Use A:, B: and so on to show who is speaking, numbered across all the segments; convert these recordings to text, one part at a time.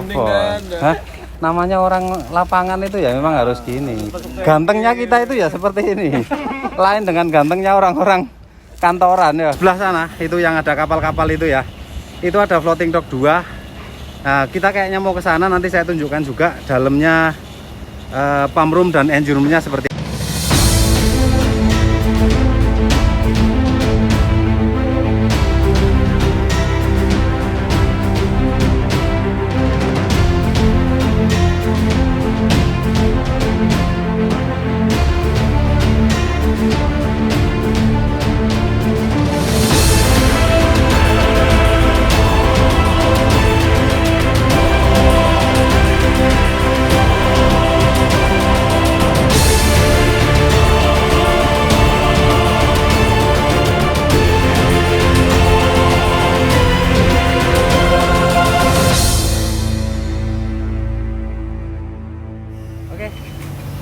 A: telepon. Hah? Namanya orang lapangan itu ya memang harus gini. Gantengnya kita itu ya seperti ini. Lain dengan gantengnya orang-orang kantoran ya. Sebelah sana itu yang ada kapal-kapal itu ya. Itu ada floating dock 2. Nah, kita kayaknya mau ke sana, nanti saya tunjukkan juga dalamnya pump room dan engine roomnya seperti.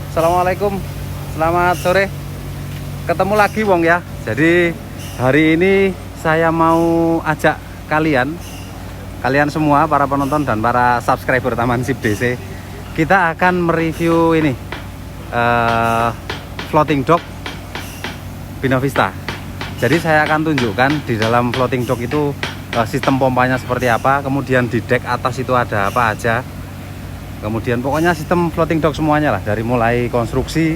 A: Assalamualaikum, selamat sore. Ketemu lagi Wong ya. Jadi hari ini saya mau ajak kalian semua, para penonton dan para subscriber Taman Sip DC, kita akan mereview ini floating dock Bina Vista. Jadi saya akan tunjukkan di dalam floating dock itu sistem pompanya seperti apa, kemudian di deck atas itu ada apa aja. Kemudian pokoknya sistem floating dock semuanya lah, dari mulai konstruksi,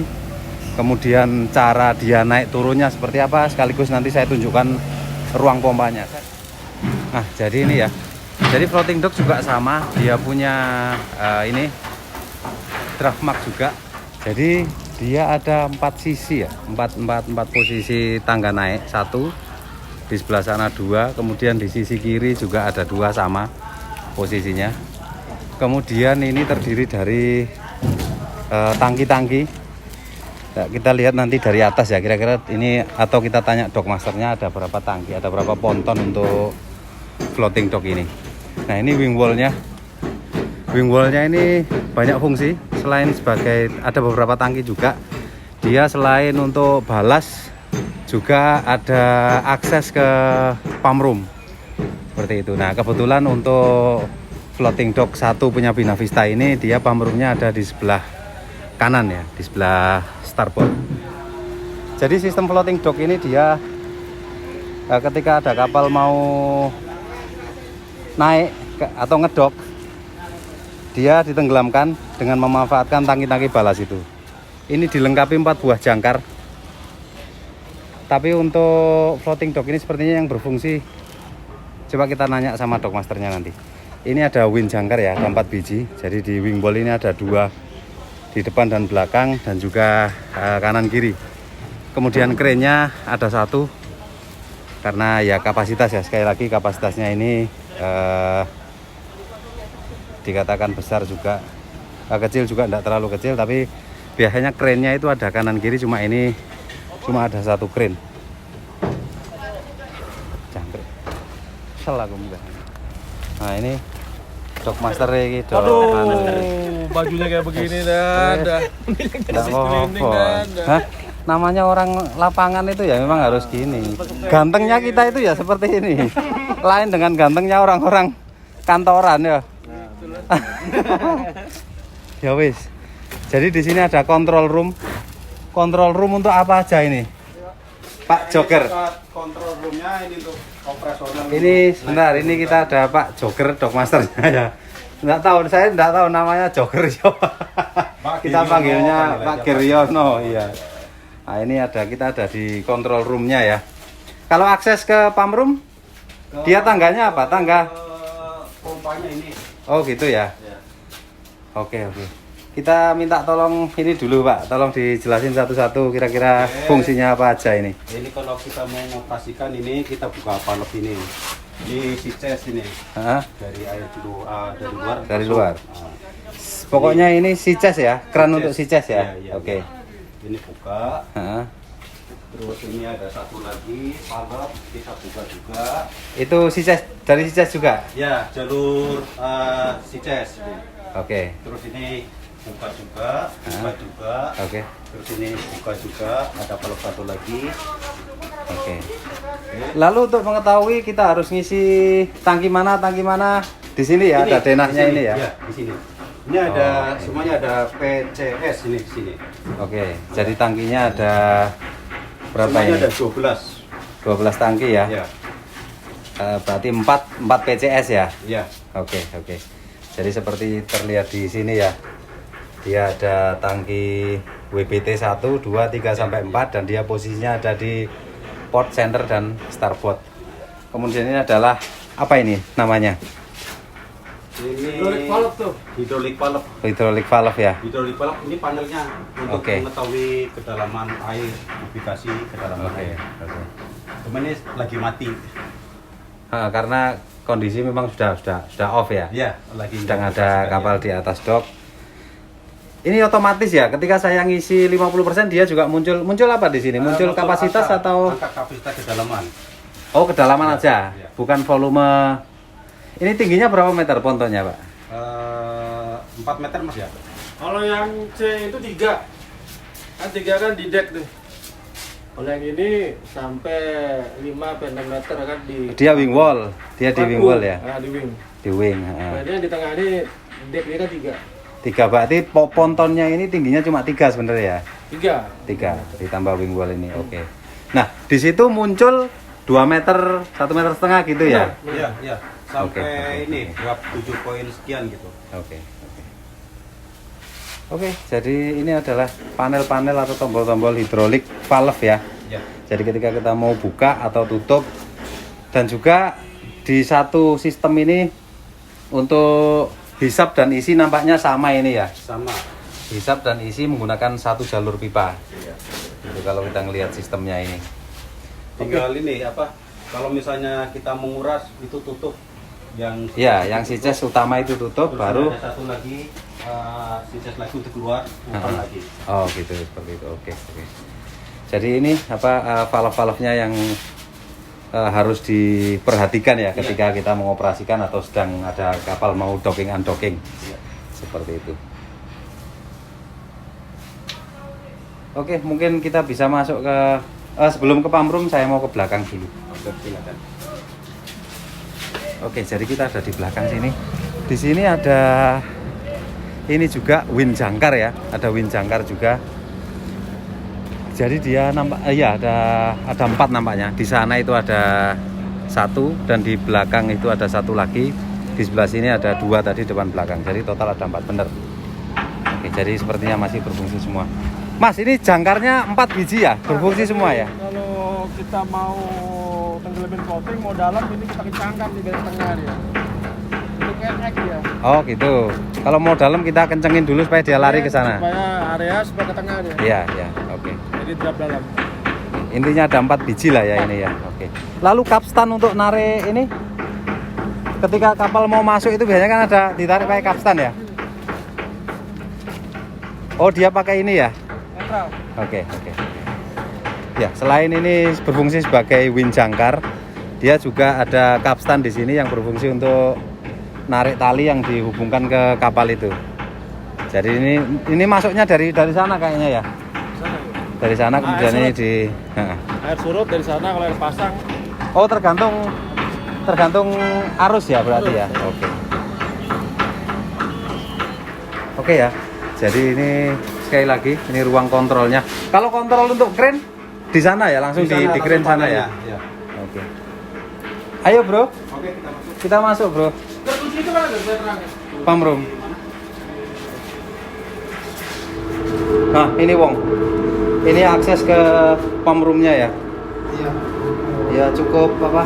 A: kemudian cara dia naik turunnya seperti apa, sekaligus nanti saya tunjukkan ruang pompanya. Nah, jadi ini ya. Jadi floating dock juga sama, dia punya ini draft mark juga. Jadi dia ada 4 sisi ya, 4 posisi tangga naik, 1 di sebelah sana 2, kemudian di sisi kiri juga ada 2 sama posisinya. Kemudian ini terdiri dari tangki-tangki. Nah, kita lihat nanti dari atas ya, kira-kira ini, atau kita tanya dockmasternya ada berapa tangki, ada berapa ponton untuk floating dock ini. Nah, ini wing wallnya. Wing wallnya ini banyak fungsi. Selain sebagai, ada beberapa tangki juga, dia selain untuk balas juga ada akses ke pump room seperti itu. Nah, kebetulan untuk floating dock 1 punya Bina Vista ini, dia pump roomnya ada di sebelah kanan ya, di sebelah starboard. Jadi sistem floating dock ini dia ketika ada kapal mau naik atau ngedok, dia ditenggelamkan dengan memanfaatkan tangki-tangki balas itu. Ini dilengkapi 4 buah jangkar. Tapi untuk floating dock ini sepertinya yang berfungsi, coba kita nanya sama dockmasternya nanti. Ini ada wind jangkar ya, ada 4 biji. Jadi di wing wall ini ada 2 di depan dan belakang, dan juga kanan kiri. Kemudian krennya ada 1, karena ya kapasitas ya, sekali lagi kapasitasnya ini dikatakan besar juga, kecil juga, tidak terlalu kecil, tapi biasanya krennya itu ada kanan kiri, cuma ini cuma ada 1 kren. Jangkrik. Salah aku enggak. Nah, ini dockmaster iki do.
B: Aduh, bajunya kayak begini dan
A: enggak apa-apa. Hah? Namanya orang lapangan itu ya memang harus gini. Gantengnya kita itu ya seperti ini. Lain dengan gantengnya orang-orang kantoran ya. Ya wis. Jadi di sini ada control room. Control room untuk apa aja ini? Pak Joker.
B: kontrol roomnya ini untuk operasional.
A: Ini sebentar, ini kita ada Pak Joker dockmasternya ya. Saya enggak tahu namanya Joker ya. Kita panggilnya Pak Giryono, iya. Nah, ini kita ada di control roomnya ya. Kalau akses ke pump room, dia tangganya apa? Tangga
B: Pompanya ini.
A: Oh, gitu ya. Oke. Kita minta tolong ini dulu Pak, tolong dijelasin satu-satu kira-kira fungsinya apa aja ini.
B: Ini kalau kita mau mengoperasikan ini, kita buka valve ini. Ini si chest ini. Dari air dulu, dari luar.
A: Dari luar. Pokoknya ini si chest ya, keran untuk si chest ya.
B: Iya.
A: Oke.
B: Ini buka. Terus ini ada 1 lagi valve, kita buka juga.
A: Itu si chest, dari si chest juga?
B: Ya, jalur si chest.
A: Oke.
B: Terus ini buka juga.
A: Oke.
B: Terus ini buka juga, ada valve 1 lagi.
A: Oke. Lalu untuk mengetahui kita harus ngisi tangki mana, Di sini ya ada denahnya ini ya.
B: Iya, di sini. Ini ada semuanya ada PCS ini di sini.
A: Oke, jadi tangkinya ada berapa
B: Semuanya
A: ini?
B: ada 12.
A: 12 tangki ya.
B: Ya.
A: Berarti 4 PCS ya.
B: Iya.
A: Oke. Jadi seperti terlihat di sini ya. Dia ada tangki WBT 1, 2, 3 sampai 4 dan dia posisinya ada di port center dan starboard. Kemudian ini adalah apa ini namanya?
B: Ini
C: Hidrolik valve tuh.
B: Hidrolik valve.
A: Hydraulic valve ya.
B: Hidrolik valve ini panelnya untuk
A: Oke.
B: mengetahui kedalaman air, navigasi kedalaman
A: Oke.
B: air. Cuman ini lagi mati.
A: Karena kondisi memang sudah off ya.
B: Iya, lagi
A: Sedang ada kapal di atas dock. Ini otomatis ya, ketika saya ngisi 50% dia juga muncul apa di sini? Muncul kapasitas atau
B: angka kapasitas kedalaman.
A: oh kedalaman aja,
B: ya.
A: bukan volume. Ini tingginya berapa meter pontonnya, Pak?
B: 4 meter Mas ya.
C: Kalau yang C itu 3. Kan 3 kan di deck tuh. Kalau yang ini sampai 5 sampai 6 meter kan di
A: Dia wing wall, dia di wing wall ya,
C: Nah, di wing.
A: di wing.
C: Berarti yang di tengah ini deck ini kan 3.
A: 3 berarti pontonnya ini tingginya cuma 3 sebenarnya ya.
C: 3.
A: 3 ditambah wing wall ini, oke. Nah di situ muncul 2 meter, 1,5 meter gitu ya.
B: Iya, iya. Sampai
A: Oke.
B: ini 27 poin sekian gitu.
A: Oke. Oke, jadi ini adalah panel-panel atau tombol-tombol hidrolik valve ya.
B: Ya.
A: Jadi ketika kita mau buka atau tutup, dan juga di satu sistem ini untuk hisap dan isi nampaknya sama ini ya.
B: Sama.
A: Hisap dan isi menggunakan satu jalur pipa.
B: Iya.
A: Itu kalau kita ngelihat sistemnya ini.
B: Tinggal ini apa? Kalau misalnya kita menguras itu tutup yang
A: Ya, yang sices utama itu tutup,
B: terus
A: baru
B: ada satu lagi sices lagi untuk keluar bukan lagi.
A: oh gitu, seperti itu. Oke. Jadi ini apa valve-valve-nya yang harus diperhatikan ya ketika kita mengoperasikan atau sedang ada kapal mau docking undocking.
B: Iya.
A: Seperti itu. Oke, mungkin kita bisa masuk ke sebelum ke pump room saya mau ke belakang dulu.
B: Oke, silakan.
A: Oke, jadi kita ada di belakang sini. Di sini ada ini juga wind jangkar ya, ada wind jangkar juga. Jadi dia nampak, ya ada 4 nampaknya. Di sana itu ada 1 dan di belakang itu ada 1 lagi. Di sebelah sini ada 2 tadi depan belakang. Jadi total ada 4 bener. Oke, jadi sepertinya masih berfungsi semua. Mas, ini jangkarnya 4 biji ya, berfungsi semua ya?
C: Kalau kita mau tenggelamin floating mau dalam ini kita kencangkan di garis tengah dia. Itu kayak hack ya.
A: Oh gitu. Kalau mau dalam kita kencengin dulu supaya dia lari ke sana.
C: Supaya area supaya ke tengah dia.
A: Iya, oke.
C: Jadi drop dalam.
A: Intinya ada 4 biji lah ya ini ya. Oke. Lalu kapstan untuk narik ini ketika kapal mau masuk itu biasanya kan ada ditarik pakai kapstan ya? Oh, dia pakai ini ya?
C: Netral.
A: Oke. Ya, selain ini berfungsi sebagai wind jangkar, dia juga ada kapstan di sini yang berfungsi untuk narik tali yang dihubungkan ke kapal itu. Jadi ini masuknya dari sana kayaknya ya.
C: Sana.
A: Dari sana kemudian ini di
C: Air surut dari sana kalau air pasang.
A: Oh, tergantung arus ya berarti ya. Oke. Oke ya. Jadi ini sekali lagi ini ruang kontrolnya. Kalau kontrol untuk kren di sana ya, langsung di kren sana ya.
B: Iya.
A: Oke. Ayo, Bro.
B: Oke, kita masuk.
A: Kita masuk, Bro.
C: Terkunci itu mana biar terangnya?
A: Pump room. Nah, ini Wong. Ini akses ke pump roomnya ya.
B: Iya.
A: Ya cukup apa?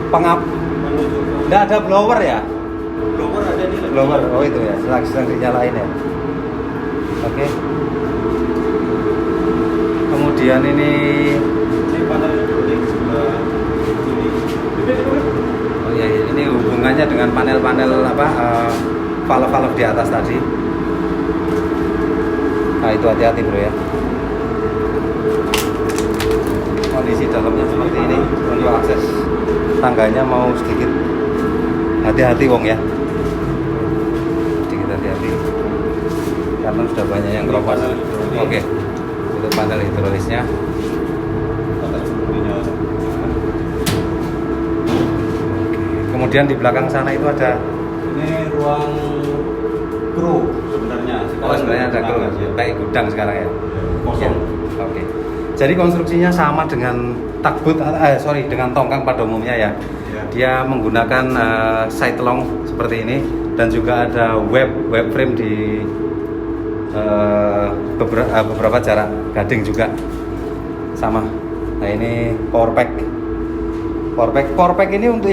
A: Pengap.
B: Menuju ke
A: Nggak ada blower ya?
B: blower ada di
A: Blower. Oh itu ya, sedang dinyalain ya. Oke. Kemudian ini
B: Ini panel hidrolik sebelah sini.
A: oh ya, ini hubungannya dengan panel-panel apa valve-valve di atas tadi. Nah, itu hati-hati, Bro ya. Kondisi dalamnya seperti ini untuk akses tangganya mau sedikit hati-hati Wong ya. Sedikit hati-hati karena sudah banyak yang keropos. Oke. Itu panel hidrolisnya.
B: Atas bulunya.
A: Kemudian di belakang sana itu ada
B: Ini ruang kru sebenarnya.
A: sebenarnya ada kru, kayak gudang sekarang ya.
B: Kosong.
A: Oke. Jadi konstruksinya sama dengan takbut, dengan tongkang pada umumnya ya.
B: Ya.
A: Dia menggunakan side long seperti ini dan juga ada web frame di beberapa jarak gading juga sama. Nah ini power pack ini untuk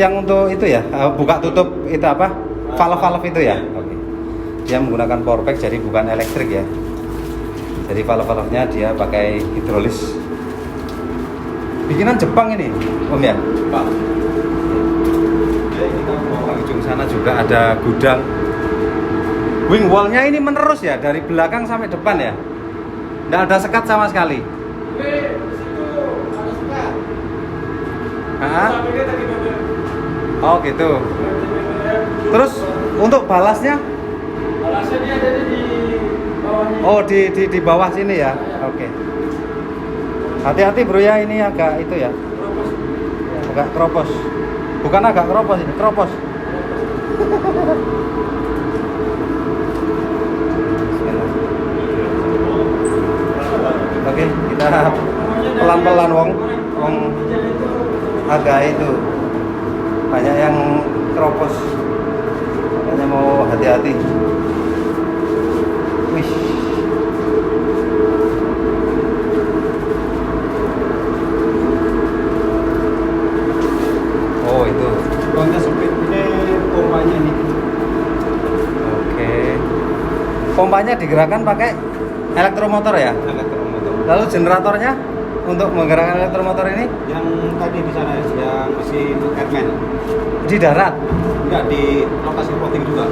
A: itu ya, buka tutup itu apa, valve itu ya. Oke. Dia menggunakan power pack jadi bukan elektrik ya. Jadi valve-nya dia pakai hidrolis. Bikinan Jepang ini, Om ya.
B: Pak. Kita bawa
A: Ujung sana juga ada gudang. Wing wall-nya ini menerus ya, dari belakang sampai depan ya. Nggak ada sekat sama sekali.
C: Ini di situ ada sekat.
A: Hah?
C: Sampingnya tadi bagian.
A: Oh gitu. Terus untuk balasnya?
C: Balasnya dia ada di bawahnya.
A: Oh di bawah sini ya. Oke. Hati-hati bro ya, ini agak itu ya. Agak keropos. Bukan agak keropos ini, keropos. Oke, kita pelan-pelan wong agak itu banyak yang keropos, makanya mau hati-hati. Wih. Oh itu.
B: ruangnya sempit. Ini pompanya nih.
A: Oke. Pompanya digerakkan pakai elektromotor ya.
B: Elektromotor.
A: Lalu generatornya untuk menggerakkan elektromotor ini
B: Yang tadi di sana yang mesin Airman.
A: di darat.
B: Enggak, di lokasi floating juga.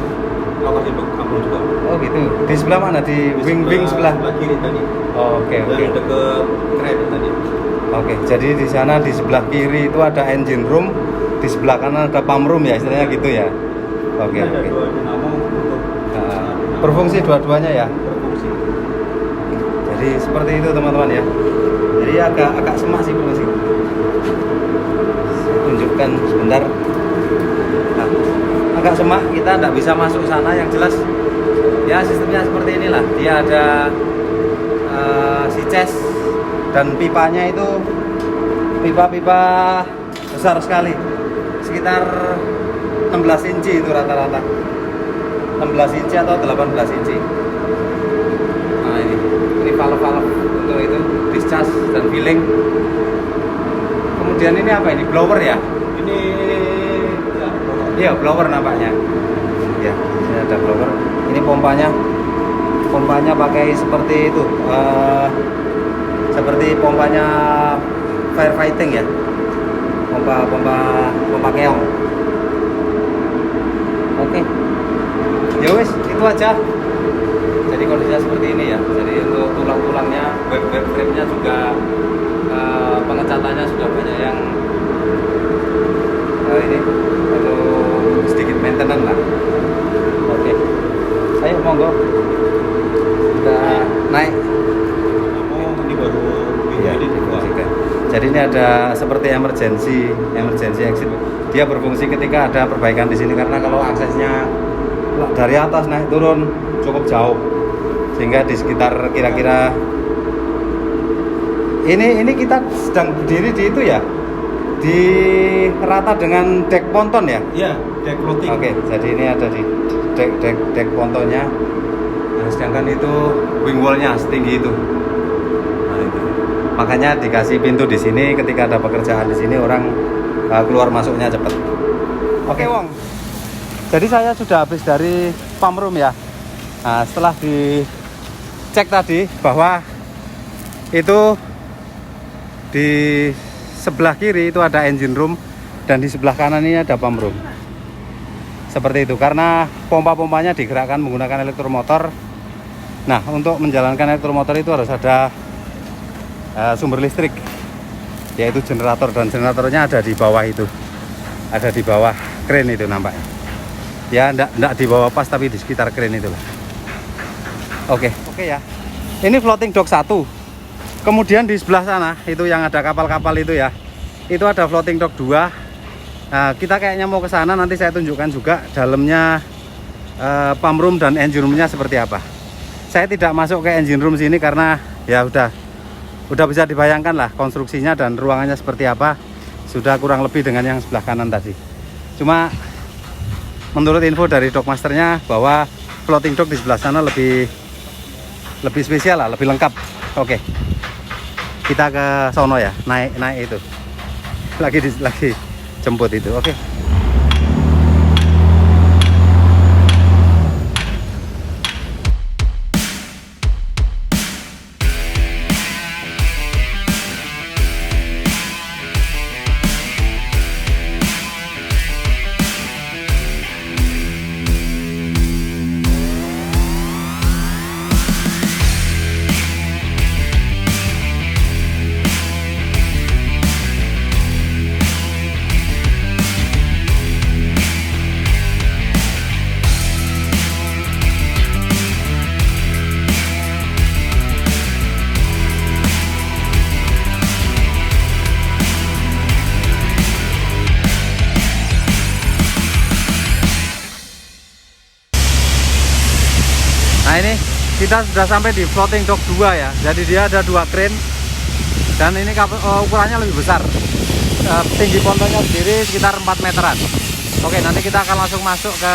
B: Lokasi kampung juga.
A: Oh gitu. Di sebelah mana? Di wing sebelah.
B: Sebelah kiri tadi.
A: Oh, oke.
B: Yang deket kren tadi.
A: Oke. Jadi di sana di sebelah kiri itu ada engine room, di sebelah kanan ada pump room ya, istilahnya gitu ya. Oke.
B: Ini ada
A: Oke.
B: dua dinamo untuk
A: Berfungsi dua-duanya ya.
B: berfungsi.
A: Jadi seperti itu teman-teman ya. Jadi agak semak sih bro sih. Saya tunjukkan sebentar. Nah, agak semak, kita tidak bisa masuk sana. Yang jelas ya sistemnya seperti inilah. Dia ada si chest dan pipanya itu pipa-pipa besar sekali, sekitar 16 inci itu rata-rata. 16 inci atau 18 inci. Nah ini valve untuk itu discharge dan filling. Kemudian ini apa ini, blower ya?
B: Ini ya,
A: Iya blower nampaknya. Ya ini ada blower. Ini pompanya pakai seperti itu, seperti pompanya firefighting ya, pompa keong. Oke. Ya wis, itu aja. Jadi kondisinya seperti ini ya. Jadi untuk tulang-tulangnya, web frame-nya juga pengecatannya sudah banyak yang ini perlu sedikit maintenance lah. Oke. Ayo monggo. Kita naik.
B: dinamo ini baru
A: Ya,
B: ini difungsikan.
A: jadi ini ada seperti emergency exit. Dia berfungsi ketika ada perbaikan di sini karena kalau aksesnya dari atas naik turun cukup jauh, sehingga di sekitar kira-kira ini kita sedang berdiri di itu ya, di rata dengan dek ponton ya.
B: Iya, deck floating.
A: Oke, jadi ini ada di dek pontonnya. Nah, sedangkan itu wing wall-nya setinggi itu. Nah, itu. Makanya dikasih pintu di sini ketika ada pekerjaan di sini orang keluar masuknya cepat. Oke, Wong. Jadi saya sudah habis dari pump room ya. Nah, setelah dicek tadi bahwa itu di sebelah kiri itu ada engine room dan di sebelah kanan ini ada pump room. Seperti itu karena pompa-pompanya digerakkan menggunakan elektromotor. Nah, untuk menjalankan elektromotor itu harus ada sumber listrik, yaitu generator, dan generatornya ada di bawah itu. Ada di bawah kren itu nampaknya. Ya, enggak di bawah pas tapi di sekitar kren itu lah. Oke ya. Ini floating dock 1. Kemudian di sebelah sana itu yang ada kapal-kapal itu ya. Itu ada floating dock 2 Nah, kita kayaknya mau ke sana, nanti saya tunjukkan juga dalamnya pump room dan engine roomnya seperti apa. Saya tidak masuk ke engine room sini karena ya udah bisa dibayangkan lah konstruksinya dan ruangannya seperti apa. Sudah kurang lebih dengan yang sebelah kanan tadi. Cuma menurut info dari Dockmasternya bahwa floating dock di sebelah sana lebih spesial lah, lebih lengkap. Oke, kita ke sono ya, naik itu. Lagi jemput itu. Oke. Nah, ini kita sudah sampai di floating dock 2 ya. Jadi dia ada 2 crane dan ini ukurannya lebih besar. Tinggi pontonnya sendiri sekitar 4 meteran. Oke, nanti kita akan langsung masuk ke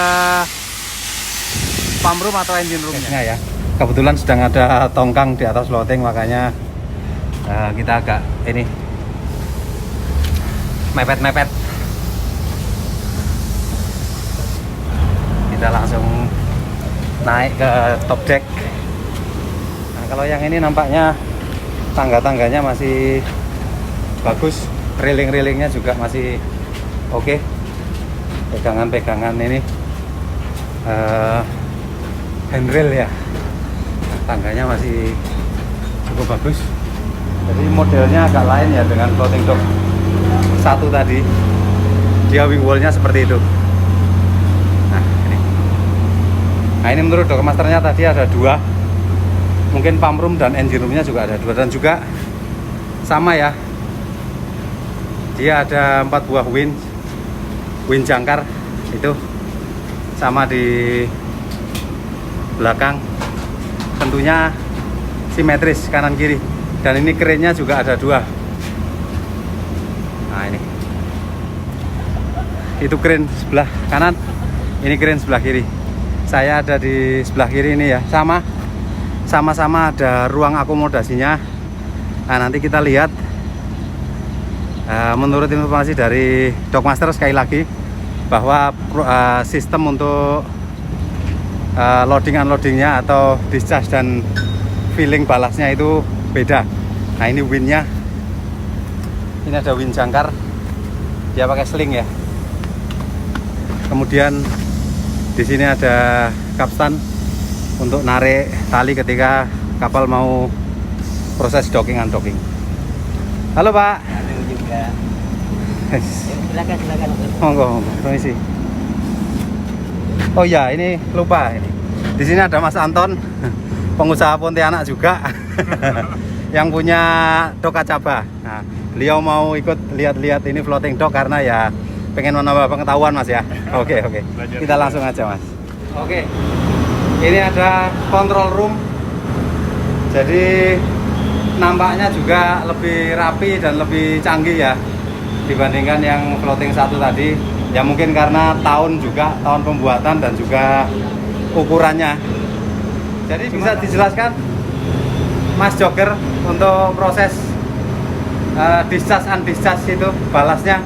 A: pump room atau engine roomnya ya. Kebetulan sedang ada tongkang di atas floating, makanya kita agak ini mepet-mepet. Kita langsung naik ke top deck. Nah, kalau yang ini nampaknya tangga-tangganya masih bagus, railing-railingnya juga masih oke. Pegangan-pegangan ini handrail ya. Nah, tangganya masih cukup bagus. Jadi modelnya agak lain ya dengan floating dock 1 tadi. Dia wing wallnya seperti itu. Nah, ini menurut Dockmasternya tadi ada 2. Mungkin pump room dan engine roomnya juga ada 2. Dan juga sama ya, dia ada 4 buah wing jangkar itu sama di belakang. Tentunya simetris kanan kiri. Dan ini kerennya juga ada 2. Nah, ini itu keren sebelah kanan, ini keren sebelah kiri. Saya ada di sebelah kiri ini ya, sama-sama ada ruang akomodasinya. Nah, nanti kita lihat menurut informasi dari Dockmaster sekali lagi bahwa sistem untuk loading unloadingnya atau discharge dan filling balasnya itu beda. Nah, ini windnya, ini ada wind jangkar, dia pakai sling ya. Kemudian di sini ada kapstan untuk narik tali ketika kapal mau proses docking unlocking. Halo Pak.
D: Halo juga. Silakan.
A: Monggo, permisi. Oh ya, ini lupa ini. Di sini ada Mas Anton, pengusaha Pontianak juga, yang punya dock Acaba. Nah, beliau mau ikut lihat-lihat ini floating dock karena ya pengen menambah pengetahuan Mas ya. Oke. Kita langsung aja Mas. Oke. Ini ada control room. Jadi nampaknya juga lebih rapi dan lebih canggih ya dibandingkan yang floating 1 tadi. Ya mungkin karena tahun pembuatan dan juga ukurannya. Jadi bisa dijelaskan Mas Jogger untuk proses discharge undischarge itu balasnya.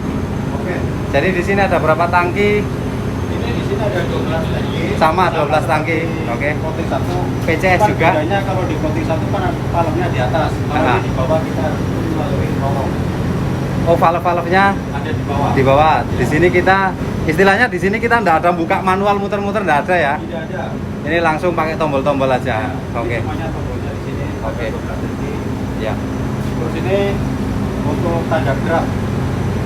A: Jadi di sini ada berapa tangki?
B: Ini di sini ada 12 tangki.
A: Sama 12 tangki. Oke.
B: Floating 1.
A: PCS juga.
B: Bedanya kalau di floating 1 kan valve-nya di atas. Kalau di bawah kita melalui bawah.
A: Oh, valve-valve-nya
B: Ada di bawah.
A: di bawah. Di sini kita istilahnya kita nggak ada buka manual muter-muter, nggak ada ya.
B: Tidak ada.
A: Ini langsung pakai tombol-tombol aja. Oke.
B: Semuanya tombolnya di sini.
A: Oke. Ya.
B: Terus ini untuk tanda gerak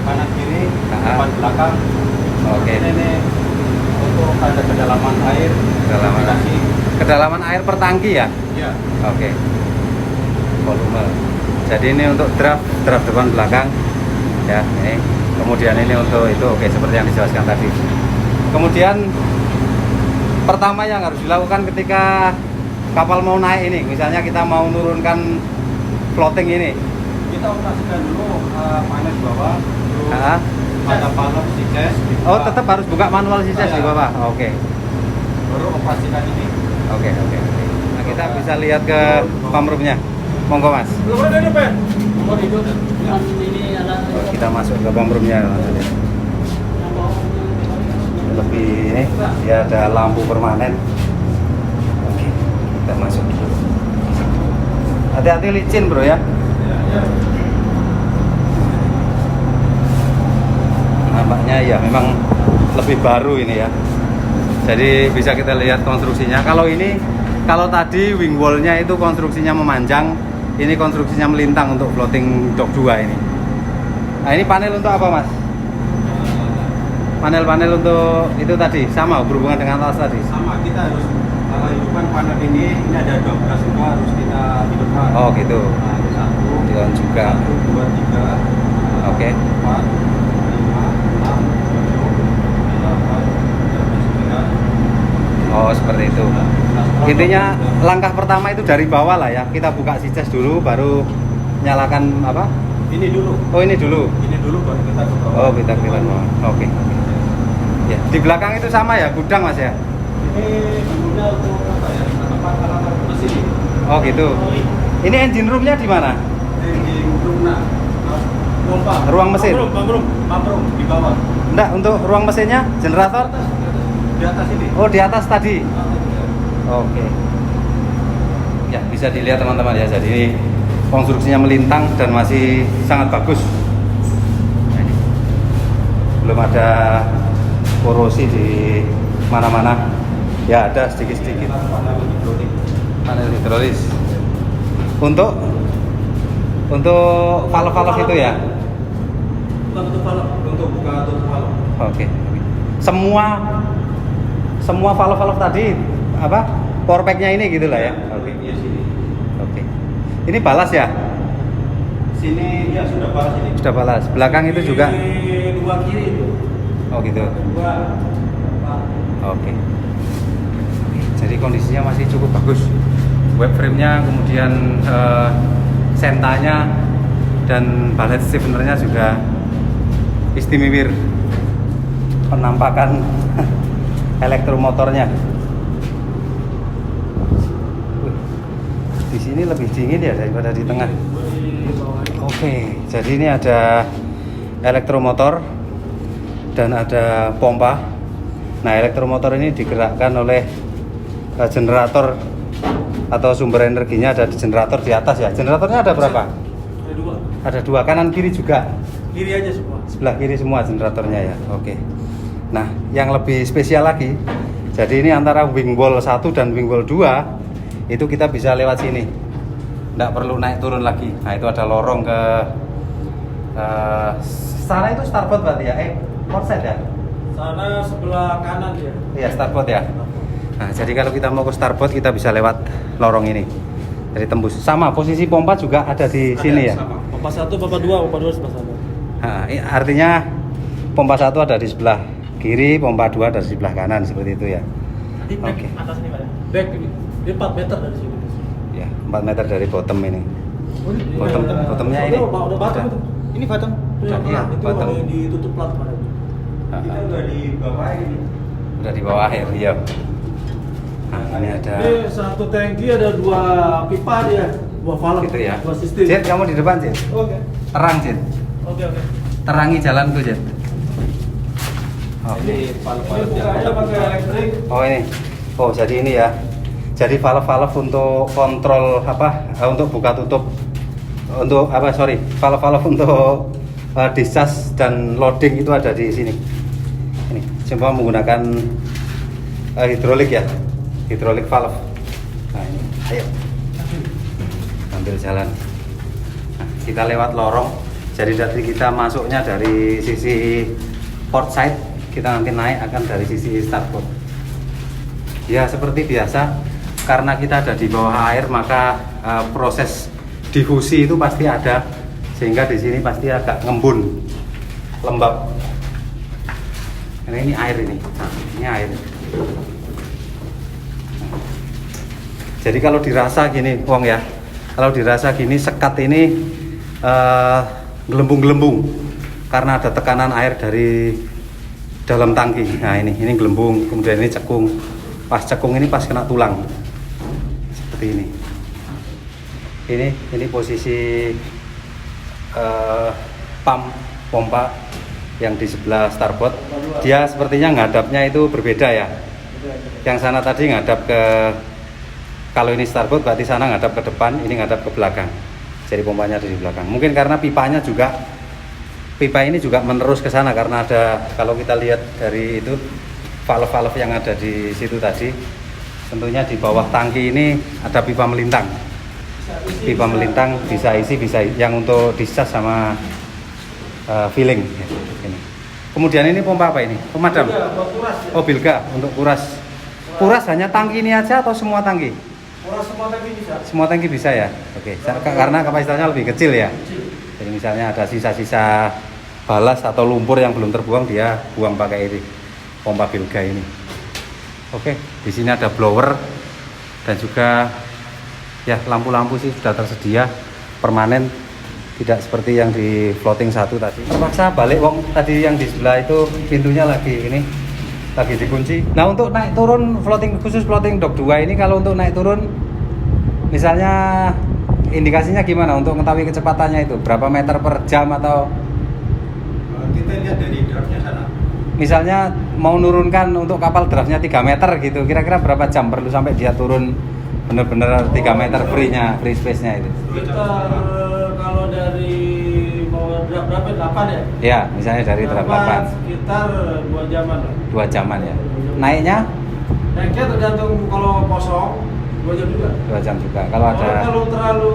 B: kanan kiri,
A: Aha.
B: depan belakang.
A: Oke.
B: Ini untuk tanda kedalaman air.
A: Kedalaman air per tangki ya.
B: Ya.
A: Oke. Volume. Jadi ini untuk draft depan belakang. Ya, ini Kemudian ini untuk itu, oke, seperti yang dijelaskan tadi. Kemudian pertama yang harus dilakukan ketika kapal mau naik ini, misalnya kita mau menurunkan floating ini,
B: Kita operasikan dulu panel bawah, terus
A: ah,
B: ada valve sices.
A: oh tetap harus buka manual sices di bawah. Oke.
B: Baru operasikan ini.
A: Oke. Nah, kita bisa lihat ke pump room-nya. Monggo Mas.
C: Belum ada nih, Pak.
D: Nomor itu ini ada
A: Oh, kita masuk ke pump room-nya. Lebih ini ya, ada lampu permanen. Oke, kita masuk. Hati-hati licin bro ya. Nampaknya ya memang lebih baru ini ya. Jadi bisa kita lihat konstruksinya. Kalau tadi wing wall-nya itu konstruksinya memanjang, ini konstruksinya melintang untuk floating dock 2 ini. Nah, ini panel untuk apa Mas? Panel-panel untuk itu tadi sama berhubungan dengan atas tadi.
B: Sama, kita harus hidupkan panel ini ada 12 juga harus kita hidupkan.
A: Oh gitu.
B: Nah, ini 1,
A: Dion juga.
B: 1, 2, 3,
A: Oke.
B: 4, 5, 6, 7, 8, 9.
A: Oh seperti itu. Intinya langkah pertama itu dari bawah lah ya. Kita buka sices dulu, baru nyalakan apa?
B: Ini dulu.
A: Oh ini dulu.
B: Ini dulu baru kita ke bawah.
A: Oh kita bawah. Oke. Ya di belakang itu sama ya, gudang Mas ya.
B: Ini dulunya untuk apa ya? Alat mesin.
A: Oh gitu. Ini engine room-nya di mana?
B: Di rumah. Pompa.
A: Ruang mesin.
B: Pump di bawah.
A: Enggak, untuk ruang mesinnya, generator?
B: Di atas ini.
A: Oh di atas tadi. Oke. Ya bisa dilihat teman-teman ya. Jadi ini konstruksinya melintang dan masih sangat bagus. Nah, ini. Belum ada korosi di mana-mana. Ya ada sedikit-sedikit. Panel hidrolis. Untuk valve-valve itu ya.
B: Bukan untuk valve, untuk buka tutup valve.
A: Oke. Semua valve-valve tadi apa? Power pack-nya ini gitu lah ya. Oke.
B: Iya sini.
A: Oke. Ini balas ya?
B: Sini ya sudah balas ini.
A: Sudah balas. Belakang itu juga.
B: Di dua kiri itu.
A: Oh gitu.
B: Dua.
A: Oke. Jadi kondisinya masih cukup bagus. Web frame-nya, kemudian sentanya dan balet stiffener-nya juga istimewa. Penampakan elektromotornya. Di sini lebih dingin ya daripada di tengah. Oke, jadi ini ada elektromotor dan ada pompa. Nah, elektromotor ini digerakkan oleh generator atau sumber energinya ada di generator di atas ya. Generatornya ada berapa?
C: Ada 2.
A: Ada 2, kanan kiri juga.
C: Kiri aja semua.
A: Sebelah kiri semua generatornya ya. Oke. Nah, yang lebih spesial lagi, jadi ini antara wing wall 1 dan wing wall 2 itu kita bisa lewat sini. Nggak perlu naik turun lagi. Nah, itu ada lorong ke sana itu starboard berarti ya? Port side ya?
C: Sana sebelah kanan ya.
A: Iya, starboard ya. Nah, jadi kalau kita mau ke starboard kita bisa lewat lorong ini. Jadi tembus. Sama posisi pompa juga ada di sini ya.
B: Sama.
C: Pompa 1, pompa 2 sebelah sana.
A: Nah, artinya pompa 1 ada di sebelah kiri, pompa 2 ada di sebelah kanan seperti itu ya.
C: Di back
A: Oke.
C: atas ini, Pak. Back ini. Dia 4 meter dari sini.
A: Ya, 4 meter dari bottom ini. Bottomnya ini.
C: Udah bottom itu.
B: Ini bottom.
A: Iya,
C: Itu
A: bottom.
C: yang ditutup plat kemarin.
B: Kita udah di bawah ini.
A: Udah di bawah air, iya. Nah, ini ada
C: Ini satu tangki ada 2 pipa dia, 2 valve.
A: gitu ya.
C: 2 sistem.
A: Jet, kamu di depan, Jet.
C: Oke.
A: Terang, Jet.
C: Oke.
A: Terangi jalanku, Jet. Oke.
B: Ini
C: Ini
B: valve-valve
C: bukanya pakai elektrik.
A: Oh, ini. Oh, jadi ini ya. Jadi valve-valve untuk kontrol apa? Untuk buka tutup. Untuk apa? Sorry, valve-valve untuk discharge dan loading itu ada di sini. Ini cuma menggunakan hidrolik ya, hidrolik valve. Nah ini, ayo ambil jalan. Nah, kita lewat lorong. Jadi dari kita masuknya dari sisi port side, kita nanti naik akan dari sisi starboard. Ya seperti biasa, karena kita ada di bawah air maka proses difusi itu pasti ada, sehingga di sini pasti agak ngembun. lembab. Karena ini air ini. Nah, ini air. Jadi kalau dirasa gini, Wong ya. Kalau dirasa gini sekat ini gelembung-gelembung karena ada tekanan air dari dalam tangki. Nah, ini gelembung, kemudian ini cekung. Pas cekung ini pas kena tulang. Seperti ini. Ini posisi pompa yang di sebelah starboard. Dia sepertinya ngadapnya itu berbeda ya. Yang sana tadi ngadap ke, kalau ini starboard berarti sana ngadap ke depan, ini ngadap ke belakang. Jadi pompanya ada di belakang. Mungkin karena pipa ini juga menerus ke sana karena ada, kalau kita lihat dari itu valve-valve yang ada di situ tadi, tentunya di bawah tangki ini ada pipa melintang. Pipa melintang bisa isi, yang untuk discharge sama filling. Ini. Kemudian ini pompa apa ini? Pemadam? Oh, bilga untuk kuras. Kuras hanya tangki ini aja atau semua tangki?
C: Kuras semua tangki bisa.
A: Semua tangki bisa ya? Oke. Karena kapasitasnya lebih kecil ya. Jadi misalnya ada sisa-sisa balas atau lumpur yang belum terbuang, dia buang pakai ini, pompa bilga ini. Oke. Di sini ada blower dan juga ya lampu-lampu sih sudah tersedia permanen, tidak seperti yang di floating 1 tadi. Terpaksa balik Wong, tadi yang di sebelah itu pintunya lagi dikunci. Nah, untuk naik turun floating, khusus floating dock 2 ini, kalau untuk naik turun misalnya indikasinya gimana untuk mengetahui kecepatannya itu? Berapa meter per jam atau
B: Kita lihat dari draftnya sana.
A: misalnya mau nurunkan untuk kapal draftnya 3 meter gitu, kira-kira berapa jam perlu sampai dia turun bener-bener 3 meter free space-nya itu?
C: Kita kalau dari mau draft berapa? 8 ya?
A: Ya, misalnya dari draft 8
C: sekitar 2 jaman lah.
A: 2 jaman ya. Naiknya
C: Naiknya tergantung, kalau kosong 2 jam juga.
A: 2 jam juga. Kalau ada
C: Kalau terlalu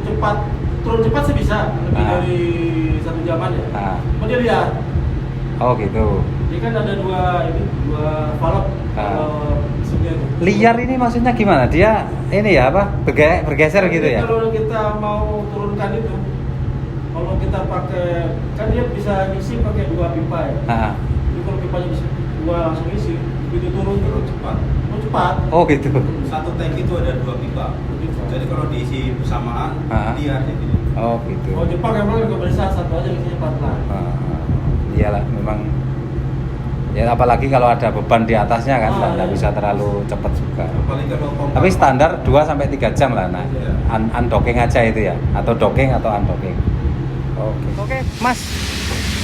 C: cepat, turun cepat sih bisa lebih dari 1 jaman ya. Cuma dia lihat.
A: Oh gitu.
C: Dia kan ada dua valve kalau mesinnya itu.
A: Liar ini maksudnya gimana? Dia ini ya apa? Bergeser gitu
C: Jadi
A: ya?
C: kalau kita mau turunkan itu, kalau kita pakai, kan dia bisa ngisi pakai 2 pipa ya. Jadi kalau pipanya bisa 2 langsung isi, begitu turun
B: cepat.
C: cepat.
A: Oh gitu.
B: Satu tangki itu ada 2 pipa. Jadi kalau diisi bersamaan, liar gitu.
A: Oh gitu.
C: Kalau Jepang emang nggak bisa satu aja isinya 4.
A: Iyalah memang. Ya apalagi kalau ada beban di atasnya kan, nggak bisa terlalu cepat juga.
B: Apalagi kalau pompa.
A: Tapi standar 2 sampai 3 jam lah. Nah, undocking aja itu ya, atau docking atau undocking. Oke, Mas.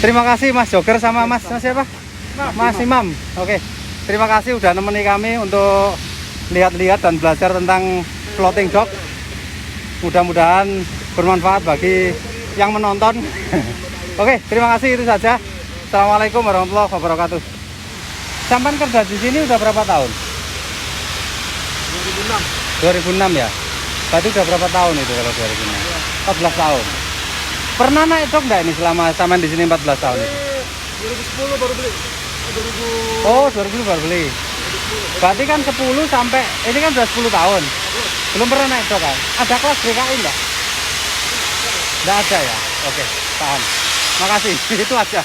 A: Terima kasih Mas Joker sama Mas siapa? Mas Imam. Oke. Terima kasih udah nemeni kami untuk lihat-lihat dan belajar tentang floating dock. Mudah-mudahan bermanfaat bagi yang menonton. Oke, terima kasih, itu saja. Assalamualaikum warahmatullahi wabarakatuh. Sampan kerja di sini udah berapa tahun? 2006 ya? Berarti udah berapa tahun itu kalau 2006? 14 tahun. Pernah naik dock nggak ini selama sampan di sini 14 tahun itu?
C: 2010 baru beli. 2000.
A: Oh, 2010 baru beli. Berarti kan 10 sampai, ini kan udah 10 tahun. Belum pernah naik dock kan? Ada kelas BKI nggak? Nggak ada ya? Oke, paham. Makasih, itu aja.